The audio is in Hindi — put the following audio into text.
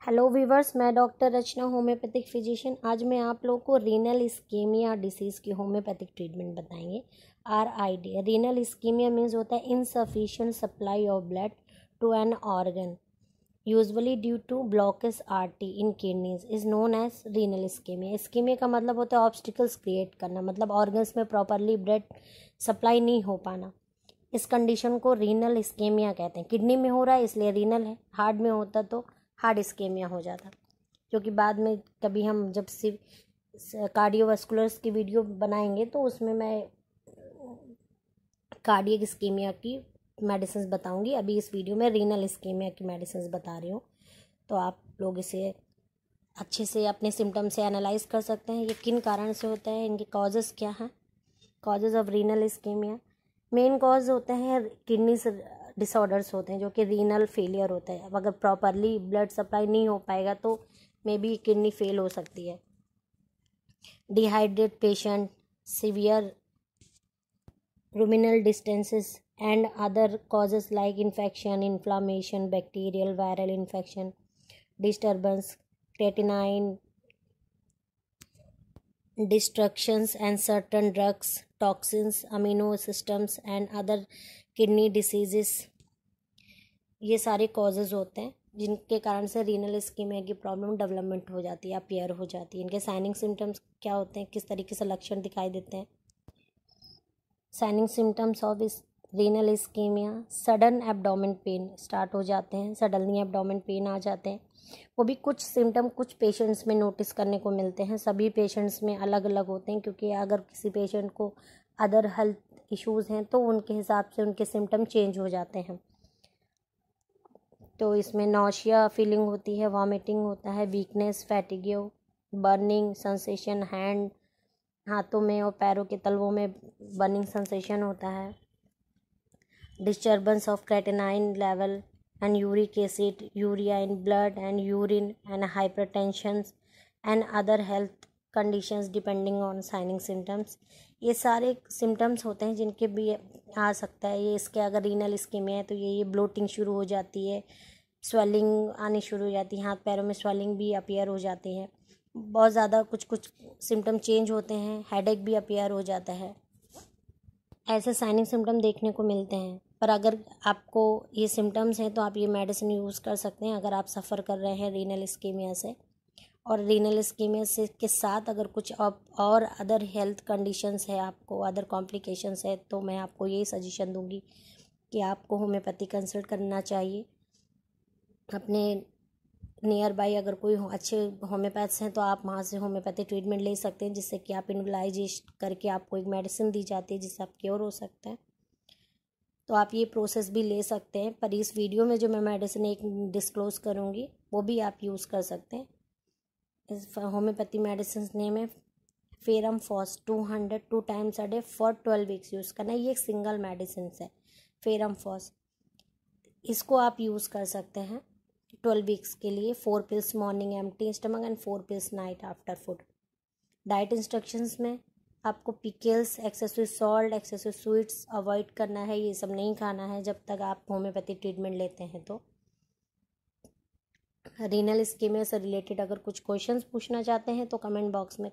हेलो वीवर्स, मैं डॉक्टर रचना होम्योपैथिक फिजिशियन। आज मैं आप लोगों को रीनल इस्कीमिया डिसीज़ की होम्योपैथिक ट्रीटमेंट बताएंगे। RID रीनल इस्कीमिया मीन्स होता है insufficient supply of blood to an organ usually due to blockage artery in kidneys is known as renal ischaemia. Ischaemia का मतलब होता है ऑब्स्टिकल्स क्रिएट करना, मतलब ऑर्गन्स में प्रॉपरली ब्लड सप्लाई नहीं हो पाना। इस कंडीशन को रीनल इस्कीमिया कहते हैं। किडनी में हो रहा है इसलिए रीनल है, हार्ट में होता तो हार्ट इस्कीमिया हो जाता। क्योंकि बाद में कभी हम जब से कार्डियोवास्कुलर्स की वीडियो बनाएंगे तो उसमें मैं कार्डियक इस्कीमिया की मेडिसिन बताऊंगी। अभी इस वीडियो में रीनल इस्कीमिया की मेडिसिन बता रही हूँ, तो आप लोग इसे अच्छे से अपने सिम्टम से एनालाइज कर सकते हैं। ये किन कारण से होता है, इनके कॉजेज़ क्या हैं। Causes of renal ischaemia, main cause होते हैं किडनी डिसऑर्डर्स होते हैं, जो कि रीनल फेलियर होता है। अब अगर प्रॉपरली ब्लड सप्लाई नहीं हो पाएगा तो मे बी किडनी फेल हो सकती है। Dehydrate patient, severe ruminal distances and other causes like infection, inflammation, bacterial, viral infection, disturbance, creatinine destructions and certain drugs, toxins, amino systems and other kidney diseases, ये सारे कॉजेज़ होते हैं जिनके कारण से रीनल इस्कीमिया की प्रॉब्लम डेवलपमेंट हो जाती है, अपीयर हो जाती है। इनके साइनिंग सिम्टम्स क्या होते हैं, किस तरीके से लक्षण दिखाई देते हैं। साइनिंग सिम्टम्स ऑफ इस renal ischaemia, sudden abdomen pain start हो जाते हैं, सडनली एब्डोमेन पेन आ जाते हैं। वो भी कुछ सिम्टम कुछ पेशेंट्स में नोटिस करने को मिलते हैं, सभी पेशेंट्स में अलग अलग होते हैं। क्योंकि अगर किसी पेशेंट को अदर हेल्थ इश्यूज़ हैं तो उनके हिसाब से उनके सिम्टम चेंज हो जाते हैं। तो इसमें नौशिया फीलिंग होती है, वॉमिटिंग होता है, weakness, fatigue, burning sensation, hand हाथों में और पैरों के तलवों में बर्निंग सेंसेशन होता है। Disturbance of creatinine level and uric acid, urea in blood and urine and hypertension and other health conditions depending on signing symptoms. ये सारे सिम्टम्स होते हैं जिनके भी आ सकता है। ये इसके अगर रीनल इस्कीमिया है तो ये ब्लोटिंग शुरू हो जाती है, स्वेलिंग आनी शुरू हो जाती है, हाथ पैरों में स्वेलिंग भी अपीयर हो जाती है, बहुत ज़्यादा कुछ सिम्टम चेंज होते हैं, हेडेक भी अपीयर हो जाता है। ऐसे साइनिंग सिम्टम देखने को मिलते हैं। पर अगर आपको ये सिम्टम्स हैं तो आप ये मेडिसिन यूज़ कर सकते हैं अगर आप सफ़र कर रहे हैं रीनल इस्कीमिया से। और रीनल इस्कीमिया से के साथ अगर कुछ और अदर हेल्थ कंडीशंस है, आपको अदर कॉम्प्लिकेशंस है, तो मैं आपको यही सजेशन दूंगी कि आपको होम्योपैथी कंसल्ट करना चाहिए। अपने नियर बाई अगर कोई अच्छे होम्योपैथ्स हैं तो आप वहाँ से होम्योपैथी ट्रीटमेंट ले सकते हैं, जिससे कि आप इन्वलाइजेशन करके आपको एक मेडिसिन दी जाती है जिससे आप क्योर हो सकते हैं। तो आप ये प्रोसेस भी ले सकते हैं। पर इस वीडियो में जो मैं मेडिसिन एक डिस्क्लोज़ करूँगी वो भी आप यूज़ कर सकते हैं। इस होम्योपैथी मेडिसिन नेम है ferrum phos 200 2 times a day for 12 weeks use करना है। ये एक सिंगल मेडिसिन है फेरम फॉस, इसको आप यूज़ कर सकते हैं 12 वीक्स के लिए। 4 pills morning empty stomach and 4 pills night after food. Diet instructions में आपको pickles, excessive salt, excessive sweets avoid करना है। ये सब नहीं खाना है जब तक आप होम्योपैथी ट्रीटमेंट लेते हैं। तो रीनल इस्कीमिया से रिलेटेड अगर कुछ क्वेश्चंस पूछना चाहते हैं तो कमेंट बॉक्स में